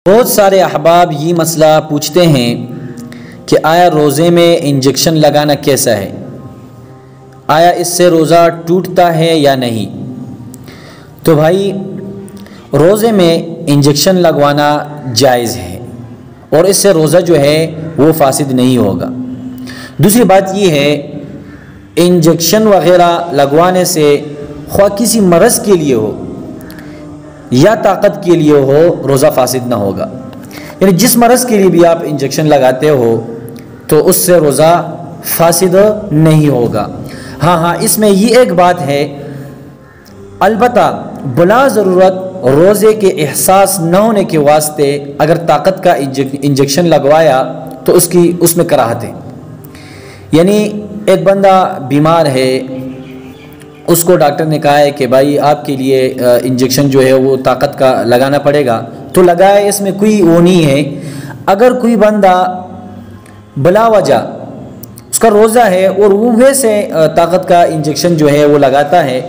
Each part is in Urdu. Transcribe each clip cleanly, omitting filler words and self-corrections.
بہت سارے احباب یہ مسئلہ پوچھتے ہیں کہ آیا روزے میں انجیکشن لگانا کیسا ہے، آیا اس سے روزہ ٹوٹتا ہے یا نہیں؟ تو بھائی روزے میں انجیکشن لگوانا جائز ہے اور اس سے روزہ جو ہے وہ فاسد نہیں ہوگا۔ دوسری بات یہ ہے انجیکشن وغیرہ لگوانے سے خواہ کسی مرض کے لیے ہو یا طاقت کے لیے ہو روزہ فاسد نہ ہوگا، یعنی جس مرض کے لیے بھی آپ انجیکشن لگاتے ہو تو اس سے روزہ فاسد نہیں ہوگا۔ ہاں اس میں یہ ایک بات ہے، البتہ بلا ضرورت روزے کے احساس نہ ہونے کے واسطے اگر طاقت کا انجیکشن لگوایا تو اس میں کراہت ہے۔ یعنی ایک بندہ بیمار ہے، اس کو ڈاکٹر نے کہا ہے کہ بھائی آپ کے لیے انجیکشن جو ہے وہ طاقت کا لگانا پڑے گا، تو لگائے، اس میں کوئی وہ نہیں ہے۔ اگر کوئی بندہ بلا وجہ اس کا روزہ ہے اور وہ ویسے طاقت کا انجیکشن جو ہے وہ لگاتا ہے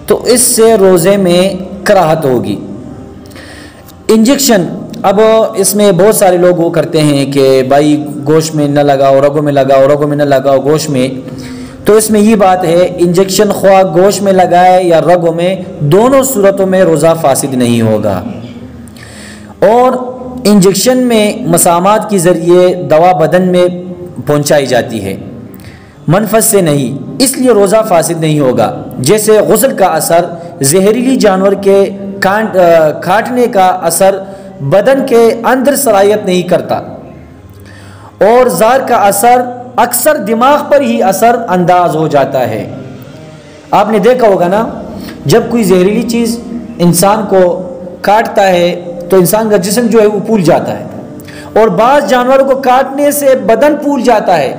تو اس سے روزے میں کراہت ہوگی۔ انجیکشن اب اس میں بہت سارے لوگ وہ کرتے ہیں کہ بھائی گوشت میں نہ لگاؤ، رگوں میں لگاؤ، رگوں میں نہ لگاؤ، گوشت میں۔ تو اس میں یہ بات ہے انجیکشن خواہ گوشت میں لگائے یا رگوں میں، دونوں صورتوں میں روزہ فاسد نہیں ہوگا۔ اور انجیکشن میں مسامات کے ذریعے دوا بدن میں پہنچائی جاتی ہے، منفذ سے نہیں، اس لیے روزہ فاسد نہیں ہوگا۔ جیسے غسل کا اثر زہریلی جانور کے کاٹنے کا اثر بدن کے اندر صلاحیت نہیں کرتا، اور زہر کا اثر اکثر دماغ پر ہی اثر انداز ہو جاتا ہے۔ آپ نے دیکھا ہوگا نا، جب کوئی زہریلی چیز انسان کو کاٹتا ہے تو انسان کا جسم جو ہے وہ پھول جاتا ہے، اور بعض جانوروں کو کاٹنے سے بدن پھول جاتا ہے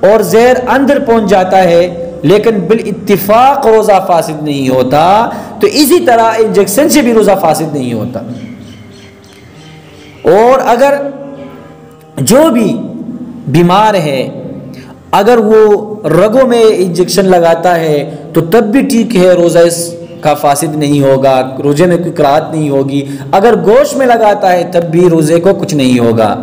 اور زہر اندر پہنچ جاتا ہے، لیکن بالاتفاق روزہ فاسد نہیں ہوتا۔ تو اسی طرح انجیکشن سے بھی روزہ فاسد نہیں ہوتا۔ اور اگر جو بھی بیمار ہے اگر وہ رگوں میں انجیکشن لگاتا ہے تو تب بھی ٹھیک ہے، روزہ اس کا فاسد نہیں ہوگا، روزے میں کوئی کراہت نہیں ہوگی۔ اگر گوشت میں لگاتا ہے تب بھی روزے کو کچھ نہیں ہوگا۔